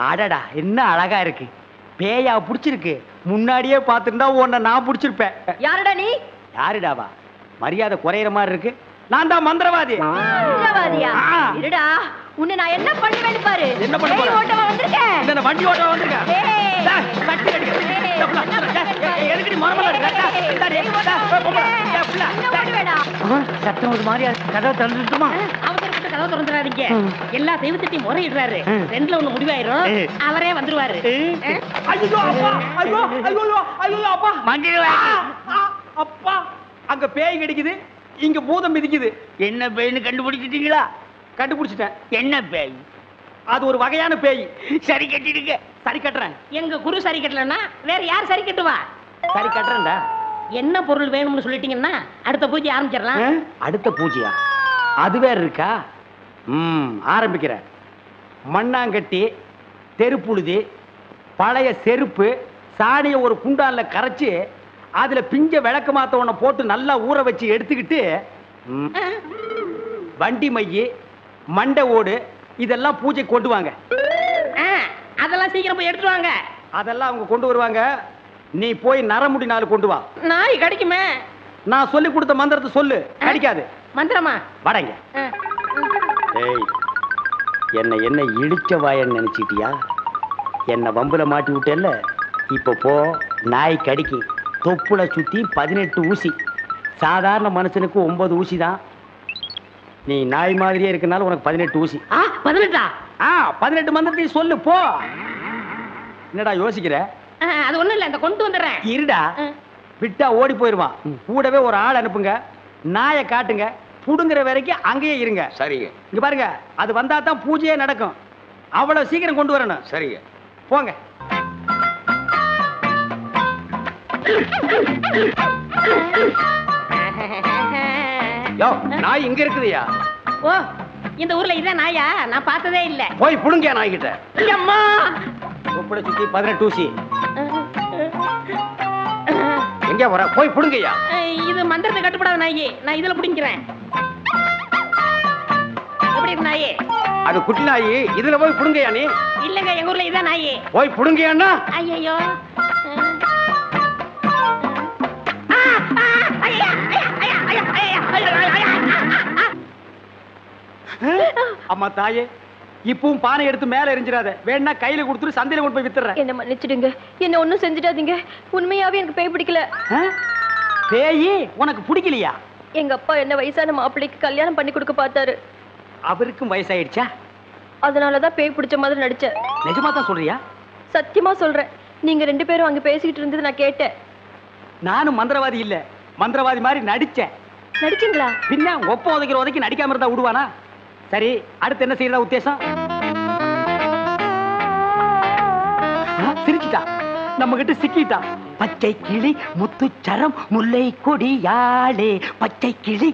அடடா என்ன அழகா இருக்கு. பேயா புடிச்சிருக்கு. முன்னாடியே பார்த்துருந்தா உன்னை நான் புடிச்சிருப்பேன். யாருடா நீ? யாருடாவா? மரியாதை குறையிற மாதிரி இருக்கு. நான் தான் மந்திரவாதி. மந்திரவாதியா? இருடா, உன்னை நான் என்ன பண்ணுவேன்னு பாரு. என்ன பண்ண போற? ஓட்டமா வந்திருக்கேன். இந்த வண்டி ஓட்டமா வந்திருக்கேன். கட்டி அடிக்க. எதுக்கு மரமல வேடா. சத்தம் ஒரு மாதிரியா, கதவை திறந்துட்டுமா? அவசரப்பட்டு கதவை திறந்துடாதீங்க. எல்லா தெய்வத்திட்டையும் முறையிடுறாரு. ரெண்டுல ஒண்ணு முடிவாயிரும். அவரே வந்துருவாரு. ஐயோ அப்பா, ஐயோ ஐயோ ஐயோ அப்பா, அப்பா, அங்க பேய் கிடைக்குது, இங்க பூதம் மிதிக்குது. என்ன பேய்னு கண்டுபிடிச்சிட்டீங்களா? கண்டுபிடிச்சிட்டேன். என்ன பேய்? அது ஒரு வகையான பேய். சரி கட்டிடுங்க. சரி கட்டுறேன். எங்க குரு சரி கட்டலன்னா வேற யார் சரி கட்டுவா? சரி கட்டுறேன்டா. என்ன பொருள் வேணும்னு சொல்லிட்டீங்கன்னா அடுத்த பூஜை ஆரம்பிச்சிடலாம். அடுத்த பூஜையா? அது வேற இருக்கா? ஆரம்பிக்கிறேன். மண்ணாங்கட்டி, தெருப்புழுதி, பழைய செருப்பு, சாணியை ஒரு குண்டான்ல கரைச்சு அதுல பிஞ்ச விளக்கு மாத்த ஒண்ண போட்டு நல்லா ஊற வச்சு எடுத்துக்கிட்டு வண்டி மைய, மண்டை ஓடு இதெல்லாம் பூஜை கொண்டு வாங்க. அதெல்லாம் சீக்கிரம் போய் எடுத்துட்டு வாங்க. அதெல்லாம் அவங்க கொண்டு வருவாங்க. நீ போய் நரமுடி 4 கொண்டு வா. நாய் கிடைக்குமே. நான் சொல்லி கொடுத்த மந்திரத்தை சொல்லு. கிடைக்காது. மந்திரமா? வடங்க. ஏய், என்ன இழிச்ச வாயன்னு நினைச்சிட்டியா? என்ன வம்புல மாட்டி விட்டேல்ல, இப்ப போ. நாய் கடிக்கு தொப்புல சுத்தி 18 ஊசி. சாதாரண மனுஷனுக்கு 9 ஊசி தான். நீ நாய் மாதிரியே இருக்கனால உனக்கு 18 ஊசி. 18? 18 மந்திரத்தையும் சொல்லு போ. என்னடா யோசிக்கிற? அது ஒண்ணும் இல்ல, இந்த கொண்டு வந்துடுறேன். இருடா, விட்டா ஓடி போயிருவான். கூடவே ஒரு ஆள் அனுப்புங்க. நாயை காட்டுங்க. புடுங்குற வரைக்கும் அங்கேயே இருங்க. சரிங்க. இங்க பாருங்க, அது வந்தா தான் பூஜையே நடக்கும். அவ்வளவு சீக்கிரம் கொண்டு வரணும். சரிங்க. போங்க. யோ, நாய் இங்க இருக்குதுயா. ஓ, இந்த ஊர்ல இதான் நாயா? நான் பார்த்ததே இல்ல. போய் புடுங்க நாய் கிட்ட. அம்மா, தொப்புளை சுத்தி 18 ஊசி. எங்க வர? போய் புடுங்கய்யா. இது மந்திரத்தை கட்டுப்படாத நாயி. நான் இதுல புடிங்கிறேன். எப்படி இருக்கு நாயி? அது குட்டி நாயி. இதுல போய் புடுங்கய்யா நீ. இல்லங்க, எங்க ஊர்ல இதான் நாயி. போய் புடுங்கய்யான்னா. ஐயோ, அம்மா தாயே, இப்பவும் பானை எடுத்து மேல எரிஞ்சிடாத. வேணா கையில கொடுத்துட்டு சந்தையில கொண்டு போய் வித்துறேன். என்ன மன்னிச்சிடுங்க. என்ன ஒண்ணும் செஞ்சிடாதீங்க. உண்மையாவே எனக்கு பேய் பிடிக்கல. பேய் உனக்கு பிடிக்கலையா? எங்க அப்பா என்ன வயசான மாப்பிள்ளைக்கு கல்யாணம் பண்ணி கொடுக்க பார்த்தாரு. அவருக்கும் வயசாயிடுச்சா? அதனாலதான் பேய் பிடிச்ச மாதிரி நடிச்சேன். நிஜமா தான் சொல்றியா? சத்தியமா சொல்றேன். நீங்க 2 பேரும் அங்க பேசிக்கிட்டு இருந்தது நான் கேட்டேன். நானும் மந்திரவாதி இல்ல, மந்திரவாதி மாதிரி நடிச்சேன். நடிச்சீங்களா? பின்ன ஒப்ப உதைக்கிற உதைக்கு நடிக்காம இருந்தா விடுவானா? சரி, அடுத்து என்ன செய்யறதா உத்தேசம்? சிரிச்சிட்டா, நம்ம கிட்ட சிக்கிட்டா. பச்சை கிளி முத்துச்சரம் முல்லை கொடியாளே பச்சை கிளி.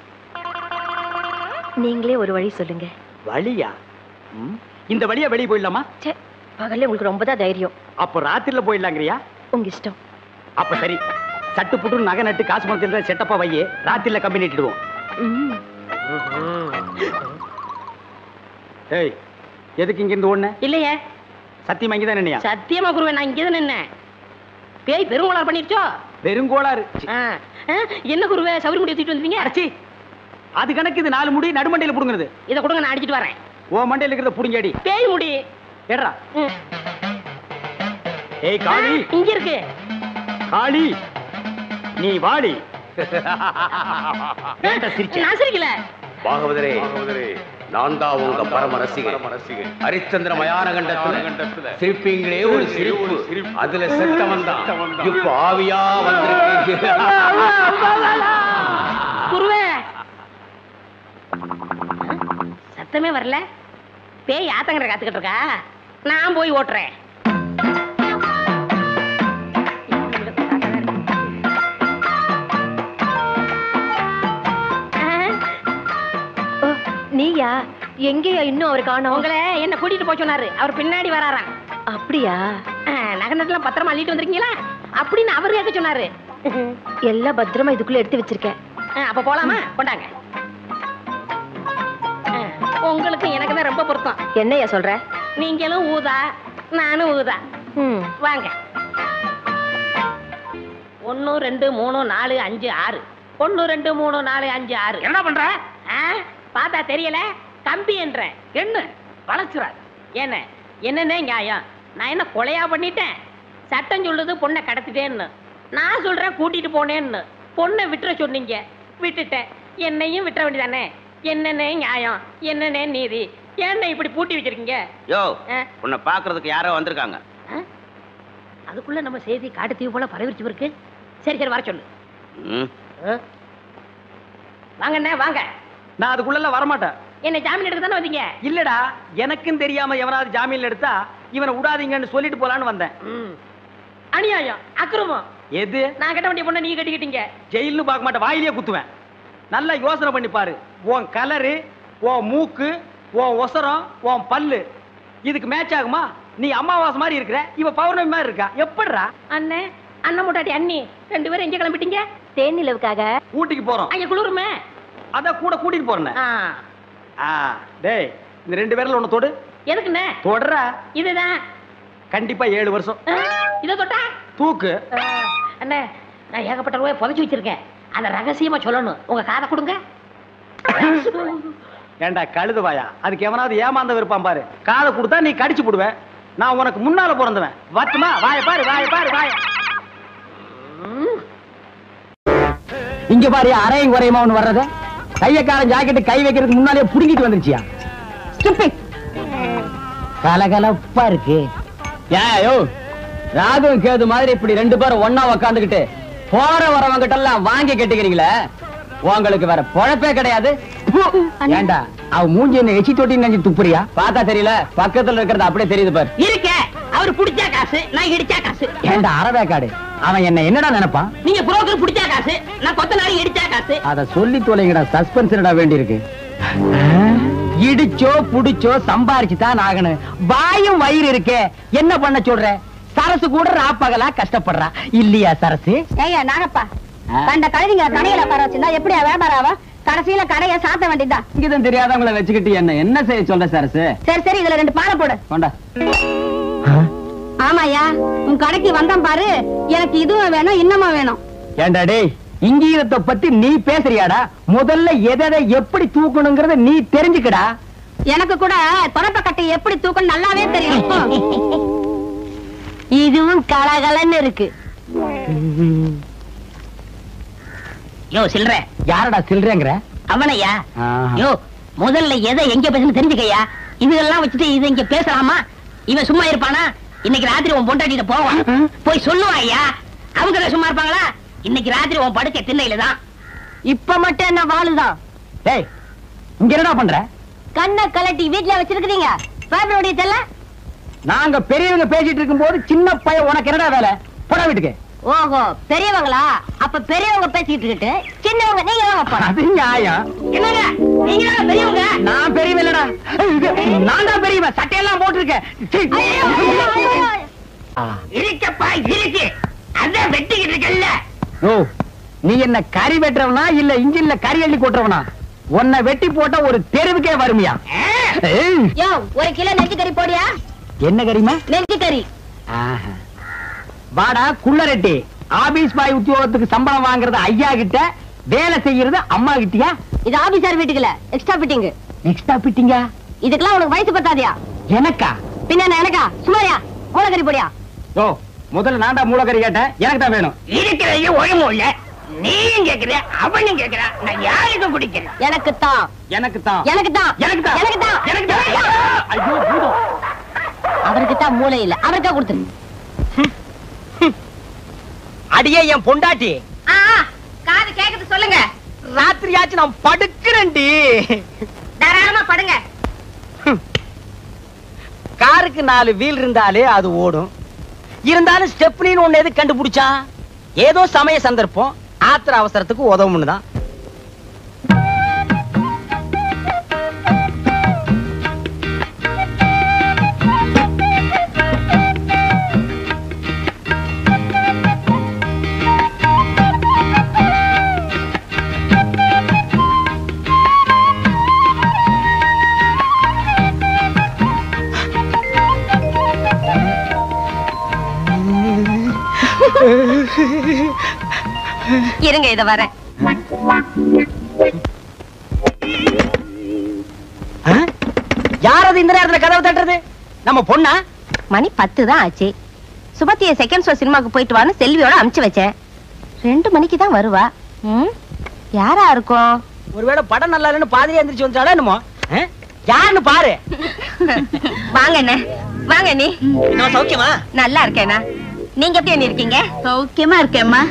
நீங்களே ஒரு வழி சொல்லுங்க. வழியா? இந்த வழியா வெளியே போயிடலாமா? பகல்ல உங்களுக்கு ரொம்ப தான் தைரியம். அப்ப ராத்திரில போயிடலாங்கிறியா? உங்க இஷ்டம். அப்ப சரி, சட்டு புட்டு நகை நட்டு காசு பணத்தில் செட்டப்பா வையே. ராத்திரில கம்பெனி இட்டுடுவோம். ஏய், எதுக்கு இங்க இருந்து ஓடுன? இல்லையே. சத்தியமா இங்கதான் நின்னையா? சத்தியமா குருவே, நான் இங்கதான் நின்னேன். பேய் பெருங்கோளாறு பண்ணிருச்சோ? பெருங்கோளாறு? என்ன குருவே, சவுரி முடி தூக்கிட்டு வந்தீங்க? அடச்சி, அது கணக்கு. இது 4 முடி நடுமண்டையில புடுங்குறது. இத கொடுங்க, நான் அடிச்சிட்டு வரேன். ஓ மண்டையில இருக்கிறத புடுங்கடி. பேய் முடி ஏறா. ஏய் காளி, இங்க இருக்கு. காளி, நீ வாடி. நான் சிரிக்கல. பாகவதரே, நான் தான் உங்க பரம ரசிகன். ஹரிச்சந்திர மயான கண்டத்துல சிரிப்பீங்களே ஒரு சிரிப்பு, அதுல செத்தவன் தான் இப்ப ஆவியா வந்திருக்கு. குருவே, சத்தமே வரல. பேய் ஆத்தங்கரை காத்துக்கிட்டு இருக்கா. நான் போய் ஓட்டுறேன். நீயா? எங்கேயா இன்னும் அவர் காணோம்? உங்களை என்ன கூட்டிட்டு போய் சொன்னாரு. அவர் பின்னாடி வராராம். அப்படியா? நகை நட்டுலாம் பத்திரமா அள்ளிட்டு வந்திருக்கீங்களா அப்படின்னு அவர் கேட்க சொன்னாரு. எல்லாம் பத்திரமா இதுக்குள்ள எடுத்து வச்சிருக்கேன். அப்ப போலாமா? கொண்டாங்க. உங்களுக்கு எனக்கு தான் ரொம்ப பொருத்தம். என்னையா சொல்ற? நீங்களும் ஊதா, நானும் ஊதா. வாங்க. 1 2 3 4 5 6. 1 2 3 4 5 6. என்ன பண்ற? பார்த்தா தெரியல. கம்பி என்ற என்ன வளர்ச்சுறாரு. என்னன்னே நியாயம்? நான் என்ன கொலையா பண்ணிட்டேன்? சட்டம் சொல்லுது பொண்ணை கடத்திட்டேன்னு. நான் சொல்றேன் கூட்டிட்டு போனேன்னு. பொண்ணை விட்டுற சொன்னீங்க, விட்டுட்டேன். என்னையும் விட்டுற வேண்டியதானே? என்னென்ன நியாயம், என்னென்ன நீதி, என்ன இப்படி பூட்டி வச்சிருக்கீங்க? யோ, உன்னை பாக்குறதுக்கு யாரோ வந்திருக்காங்க. அதுக்குள்ள நம்ம செய்தி காட்டு தீவு போல பரவிச்சு இருக்கு. சரி சரி, வர சொல்லு. வாங்கண்ணே வாங்க. நான் அதுக்குள்ள வரமாட்டேன். என்ன ஜாமீன் எடுக்க தானே வந்தீங்க? இல்லடா, எனக்கும் தெரியாம எவனாவது ஜாமீன்ல எடுத்தா இவனை விடாதீங்கன்னு சொல்லிட்டு போலான்னு வந்தேன். அநியாயம், அக்கிரமம். எது? நான் கட்ட வேண்டிய பொண்ணை நீங்க கட்டிக்கிட்டீங்க. ஜெயில்னு பார்க்க மாட்டேன், வாயிலே குத்துவேன். நல்லா யோசனை பண்ணி பாரு. உன் கலரு, உன் மூக்கு, உன் ஒசரம், உன் பல்லு இதுக்கு மேட்ச் ஆகுமா? நீ அமாவாசை மாதிரி இருக்கிற, இவ பௌர்ணமி மாதிரி இருக்கா. எப்படிடா? அண்ணே, அண்ணன் முட்டாட்டி அண்ணி ரெண்டு பேரும் எங்க கிளம்பிட்டீங்க? தேனிலவுக்காக. ஊட்டிக்கு போறோம். அங்க குளிருமே, அத கூட கூட்டிட்டு போறேன். டேய், இந்த 2 பேர்ல ஒண்ணு தொடு. எதுக்குண்ணே? தொடற. இதுதான் கண்டிப்பா 7 வருஷம். இத தொட்டா தூக்கு. அண்ணே, நான் ஏகப்பட்ட ரூபாய் புதைச்சு வச்சிருக்கேன். அத ரகசியமா சொல்லணும். உங்க காதை கொடுங்க. ஏண்டா கழுது வாயா, அதுக்கு எவனாவது ஏமாந்த விருப்பான் பாரு. காதை கொடுத்தா நீ கடிச்சு போடுவ. நான் உனக்கு முன்னால பிறந்தவன். வட்டுமா? வாய பாரு, வாய பாரு, வாய. இங்க பாரு, அரையும் குறையுமா ஒண்ணு வர்றது. கையக்காரன் ஜாக்கெட்டு கை வைக்கிறதுக்கு முன்னாலே புடுங்கிட்டு வந்துருச்சியா? கலகலப்பா இருக்கு. ஏயோ, ராகும் கேது மாதிரி இப்படி 2 பேரும் ஒன்னா உக்காந்துக்கிட்டு போற வரவங்க கிட்ட எல்லாம் வாங்கி கட்டிக்கிறீங்களே, உங்களுக்கு வேற பொழப்பே கிடையாது. ஏண்டா, அவ மூஞ்சி என்ன எச்சி தொட்டி நினைச்சு துப்புறியா? பார்த்தா தெரியல, பக்கத்துல இருக்கிறது அப்படியே தெரியுது பாரு. இருக்க, அவர் புடிச்சா காசு, நான் இடிச்சா காசு. ஏண்டா அரவேக்காடு, அவன் என்ன என்னடா நினைப்பான்? நீங்க புரோக்கர் புடிச்சா காசு, நான் கொத்தனாரி இடிச்சா காசு. அத சொல்லி தொலைங்கடா, சஸ்பென்ஸ்டா வேண்டி இருக்கு. இடிச்சோ புடிச்சோ சம்பாரிச்சு தான் ஆகணும். வாயும் வயிறு இருக்கே, என்ன பண்ண சொல்ற? சரசு கூட ராப்பகலா கஷ்டப்படுறா இல்லையா சரசு? ஏய்யா நாகப்பா, கண்ட கழுதிங்க கடையில உட்கார வச்சிருந்தா எப்படியா வியாபாரம் ஆகும்? கடைசியில கடையை சாத்த வேண்டியதா? இங்கதான் தெரியாதவங்களை வச்சுக்கிட்டு என்ன செய்ய சொல்ற சரசு? சரி சரி, இதுல 2 பாலை போடு. கொண்டா. ஆமாயா, உன் கடைக்கு வந்தான் பாரு, எனக்கு இதுவும் வேணும் இன்னமும் வேணும். ஏண்டா டேய், இங்கீதத்தை பத்தி நீ பேசுறியாடா? முதல்ல எதை எப்படி தூக்கணுங்கிறத நீ தெரிஞ்சுக்கடா. எனக்கு கூட தொடப்ப கட்டை எப்படி தூக்கணும் நல்லாவே தெரியும். இதுவும் கலகலன்னு இருக்கு. யோ சில்ற. யாரடா சில்றேங்கிற? அவனையா? யோ, முதல்ல எதை எங்க பேசணும் தெரிஞ்சுக்கையா. இதெல்லாம் வச்சுட்டு இது இங்க பேசலாமா? இவன் சும்மா இருப்பானா? இன்னைக்கு ராத்திரி உன் பொண்டாட்டிட்ட போவான், போய் சொல்லுவான் ஐயா. அவங்க சும்மா இருப்பாங்களா? இன்னைக்கு ராத்திரி உன் படுக்க திண்ணையில தான். இப்ப மட்டும் என்ன வாழுதான்? டேய், இங்க என்னடா பண்ற? கண்ணை கலட்டி வீட்டுல வச்சிருக்கீங்க. பேப்பருடைய தெல்ல. நாங்க பெரியவங்க பேசிட்டு இருக்கும் போது சின்ன பையன் உனக்கு என்னடா வேலை? போடா வீட்டுக்கு. ஓஹோ, பெரியவங்களா? அப்ப பெரியவங்க பேசிட்டு இருக்கு, சின்னவங்க நீங்க வாங்க. அது நியாயம். என்னங்க நீங்க பெரியவங்க? நான் பெரியவன் இல்லடா, நான் தான் பெரியவன். சட்டையெல்லாம் போட்டிருக்கேன். இருக்கப்பா இருக்கு, அதான் வெட்டிக்கிட்டு இருக்கல்ல. ஓ, நீ என்ன கறி வெட்டுறவனா இல்ல இன்ஜின்ல கறி அள்ளி கொட்டுறவனா? உன்னை வெட்டி போட்டா ஒரு தெருவுக்கே வருமியா? யோ, 1 கிலோ நெஞ்சு கறி போடியா? என்ன கறிமா? நெஞ்சு கறி. வாடா குள்ளரெட்டி, ஆபீஸ் பாய் உத்தியோகத்துக்கு சம்பளம் வாங்குறது ஐயா கிட்ட, வேலை செய்யறது அம்மா கிட்டயா? இது ஆபீசர் வீட்டுக்குல எக்ஸ்ட்ரா ஃபிட்டிங். எக்ஸ்ட்ரா ஃபிட்டிங்கா? இதுக்கெல்லாம் உனக்கு வயசு பத்தாதியா? எனக்கா? பின்ன எனக்கா? சுமாரியா மூலக்கறி போடியா? ஓ, முதல்ல நான்டா மூலக்கறி கேட்டேன், எனக்கு தான் வேணும். இருக்கிறதையும் ஒழுங்கும் இல்ல. நீயும் கேக்குற, அவனும் கேக்குறா, நான் யாருக்கு குடிக்கிறேன்? எனக்கு தான், எனக்கு தான், எனக்கு தான், எனக்கு தான், எனக்கு தான், எனக்கு தான். ஐயோ பூதம். அவருக்கு தான் மூளை இல்ல, அவருக்கா கொடுத்துரு. அடியே என் பொண்டாட்டி, காது கேக்குது சொல்லுங்க. ராத்திரியாச்சு நான் படுக்கிறேன்டி. தாராளமா படுங்க. காருக்கு 4 வீல் இருந்தாலே அது ஓடும். இருந்தாலும் ஸ்டெப்னின்னு ஒண்ணு எது கண்டுபிடிச்சா? ஏதோ சமய சந்தர்ப்பம், ஆத்திர அவசரத்துக்கு உதவும்னு தான். இருங்க, இத வரேன். யாரது இந்த நேரத்துல கதவை தட்டுறது? நம்ம பொண்ணா? மணி 10 தான் ஆச்சு. சுபத்திய செகண்ட் ஷோ சினிமாக்கு போயிட்டு வான்னு செல்வியோட அனுப்பிச்சு வச்சேன். 2 மணிக்கு தான் வருவா. யாரா இருக்கும்? ஒருவேளை படம் நல்லா இல்லைன்னு பாதிரியா எந்திரிச்சு வந்துட்டாடா என்னமோ யாருன்னு பாரு. வாங்க அண்ணே, வாங்க நீ. நான் சௌக்கியமா? நல்லா இருக்கேனா. நீங்க எப்படி அண்ணி இருக்கீங்க? சௌக்கியமா இருக்கேம்மா.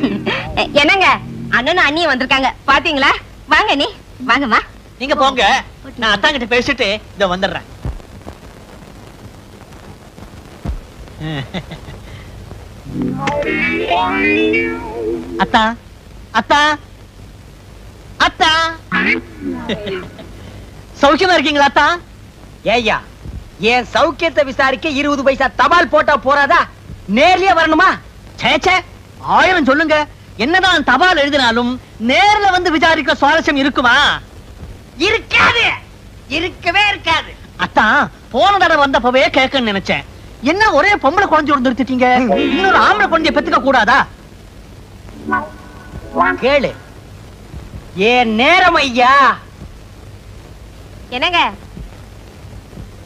என்னங்க அண்ணனும் அண்ணியும் வந்திருக்காங்க பாத்தீங்களா? வாங்க நீ, வாங்கம்மா. நீங்க போங்க, நான் அத்தா கிட்ட பேசிட்டு இத வந்துடுறேன். அத்தா அத்தா அத்தா, சௌக்கியமா இருக்கீங்களா அத்தா? ஏய்யா, என் சௌக்கியத்தை விசாரிக்க 20 பைசா தபால் போட்டா போறாதா? நேர்லயே வரணுமா? சேச்சே, 1000 சொல்லுங்க. என்னதான் தபால் எழுதினாலும் நேர்ல வந்து விசாரிக்க சுவாரஸ்யம் இருக்குமா? இருக்காது, இருக்கவே இருக்காது. அத்தா, போன தடவை வந்தப்பவே கேட்கன்னு நினைச்சேன். என்ன ஒரே பொம்பளை குழந்தை நிறுத்திட்டீங்க? இன்னொரு ஆம்பளை குழந்தைய பெத்துக்க கூடாதா? கேளு, ஏன் நேரம் ஐயா. என்னங்க,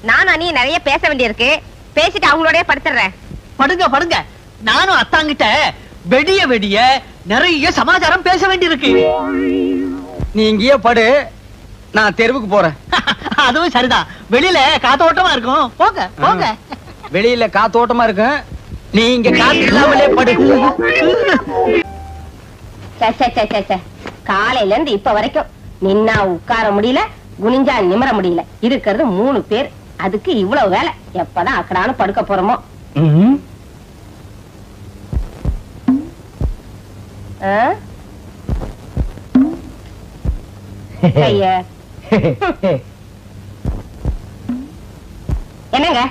நானும் அண்ணி நிறைய பேச வேண்டியிருக்கு. பேசிட்டு அவங்களோடய படுத்துறேன். படுங்க படுங்க, நானும் அத்தாங்கிட்ட வெடிய வெடிய நிறைய சமாச்சாரம் பேச வேண்டியிருக்கு. நீ இங்கேயே படு, நான் தெருவுக்கு போறேன். அதுவும் சரிதான், வெளியில காத்தோட்டமா இருக்கும். போங்க போங்க. வெளியில காத்தோட்டமா இருக்கும், நீ இங்க காத்து இல்லாமலே படு. காலையில இருந்து இப்ப வரைக்கும் நின்னா உட்கார முடியல, குனிஞ்சா நிமிர முடியல. இருக்கிறது 3 பேர், அதுக்கு இவ்வளவு வேலை. எப்பதான் அக்கடானு படுக்க போறோமோ. என்னங்க,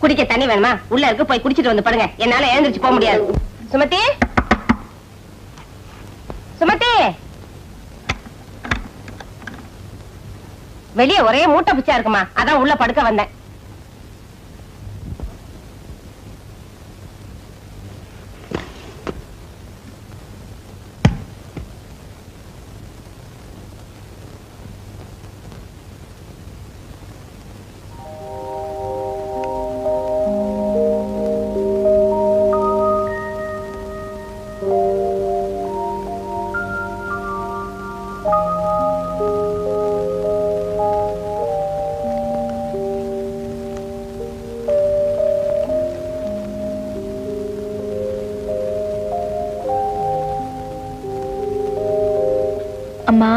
குடிக்க தண்ணி வேணுமா? உள்ள இருக்கு, போய் குடிச்சிட்டு வந்து படுங்க. என்னால எழுந்திருச்சு போக முடியாது. சுமதி, சுமதி, வெளியே ஒரே மூட்டை பிச்சா இருக்குமா, அதான் உள்ள படுக்க வந்தேன். அம்மா.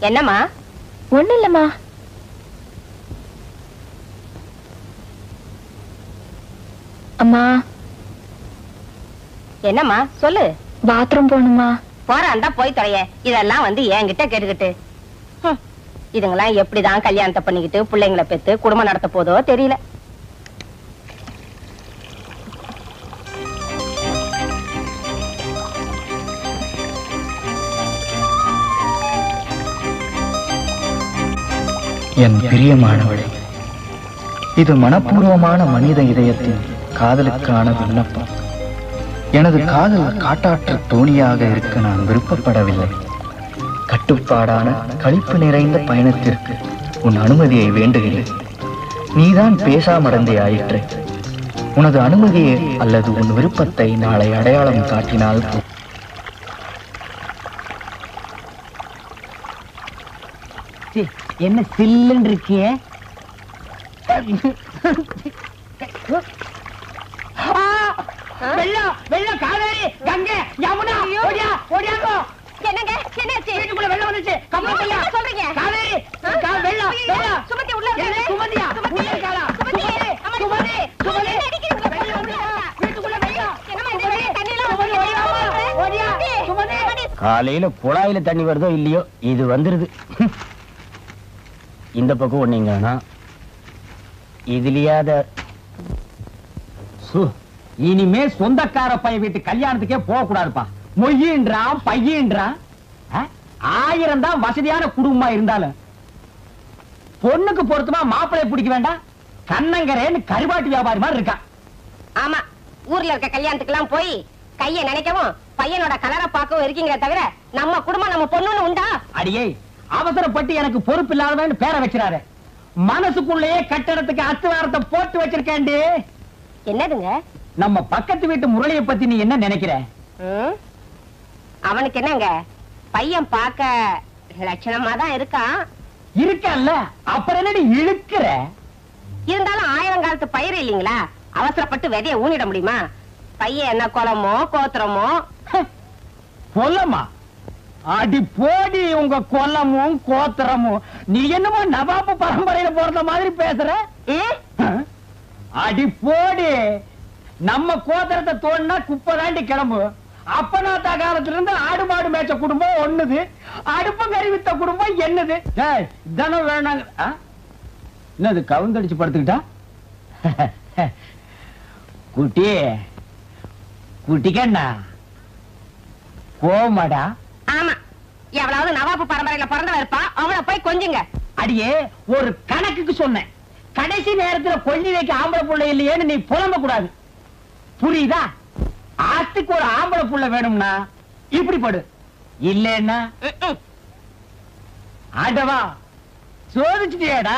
என்னம்மா? ஒண்ணு இல்லம்மா. அம்மா. என்னம்மா சொல்லு. பாத்ரூம் போகணுமா? போறான்டா போய் தொலைய. இதெல்லாம் வந்து என்கிட்ட கேட்டுக்கிட்டு இதுங்கெல்லாம் எப்படிதான் கல்யாணத்தை பண்ணிக்கிட்டு பிள்ளைங்களை பெத்து குடும்பம் நடத்த போதோ தெரியல. என் பிரியமானவளே, இது மனப்பூர்வமான மனித இதயத்தின் காதலுக்கான விண்ணப்பம். எனது காதல் காட்டாற்று தோணியாக இருக்க நான் விருப்பப்படவில்லை. கட்டுப்பாடான களிப்பு நிறைந்த பயணத்திற்கு உன் அனுமதியை வேண்டுகிறேன். நீதான் பேசாமறந்தே ஆயிற்று. உனது அனுமதியை அல்லது உன் விருப்பத்தை நாளை அடையாளம் காட்டினால் என்ன சில்லுன்னு இருக்கிய? வெள்ளம் வெள்ளம், காவேரி, கங்கை, யமுனா, ஓடியா ஓடியாங்கோ. என்னங்க, என்னாச்சு? வீட்டுக்குள்ள வெள்ளம் வந்துச்சு. கம்பளத்தையா சொல்றீங்க? காவேரி, வெள்ளம் வெள்ளம். சுமதி உள்ள என்ன சுமதியா? உள்ள இருக்காளா? சுமதி, சுமதி, சுமதி. வீட்டுக்குள்ள வெள்ளம். ஓடியா சுமதி. காலையில குழாயில தண்ணி வருதோ இல்லையோ, இது வந்துருது. இந்த பக்கம் ஒண்ணீங்கன்னா இதுலயாத இனிமே சொந்தக்கார பையன் வீட்டு கல்யாணத்துக்கே போக கூடாதுப்பா. மொய்யின்றான் பையன்றான். 1000 தான் வசதியான குடும்பமா இருந்தாலும் பொண்ணுக்கு பொருத்தமா மாப்பிளைய பிடிக்க வேண்டாம். கண்ணங்கரேன்னு கருவாட்டு வியாபாரி மாதிரி இருக்கான். ஆமா, ஊர்ல இருக்க கல்யாணத்துக்கு எல்லாம் போய் கைய நினைக்கவும் பையனோட கலரை பார்க்கவும் இருக்கீங்க தவிர நம்ம குடும்பம் நம்ம பொண்ணுன்னு உண்டா? அடியே, அவசரப்பட்டு எனக்கு பொறுப்பு இல்லாதவன்னு பேரை வச்சிடாரு. மனசுக்குள்ளேயே கட்டடத்துக்கு அஸ்திவாரத்தை போட்டு வச்சிருக்கேன்டி. என்னதுங்க? நம்ம பக்கத்து வீட்டு முரளியை பத்தி நீ என்ன நினைக்கிற? அவனுக்கு என்னங்க பையன் பார்க்க லட்சணமா தான் இருக்கான். இருக்கல்ல, அப்புறம் என்னடி இழுக்கிற? இருந்தாலும் 1000 காலத்து பயிர் இல்லீங்களா, அவசரப்பட்டு விதைய ஊனிட முடியுமா? பையன் என்ன குளமோ கோத்திரமோ? கொல்லமா? அடி போடி உங்க கொல்லமும் கோத்திரமும். நீ என்னமோ நவாபு பரம்பரையில போறத மாதிரி பேசுற. அடி போடி, நம்ம கோத்திரத்தை தோணுனா குப்பை தாண்டி கிளம்பு. அப்பனாத்தா காலத்துல இருந்து ஆடு மாடு மேய்ச்ச குடும்பம் ஒண்ணுது, அடுப்பு கறி வித்த குடும்பம் என்னது? தினம் வேணாங்க. என்னது கவுந்தடிச்சு படுத்துக்கிட்டா? குட்டி குட்டிக்கண்ணா கோமாடா. ஆமா, எவ்வளவு நவாபு பரம்பரையில பிறந்தவ இருப்பா, அவளை போய் கொஞ்சுங்க. அடியே, ஒரு கணக்குக்கு சொன்னேன். கடைசி நேரத்துல கொல்லி வைக்க ஆம்பளை புள்ள இல்லையேன்னு நீ புலம்ப கூடாது, புரியுதா? ஆத்துக்கு ஒரு ஆம்பளை புள்ள வேணும்னா இப்படி படு, இல்லன்னா அடவா சோதிச்சுட்டியாடா.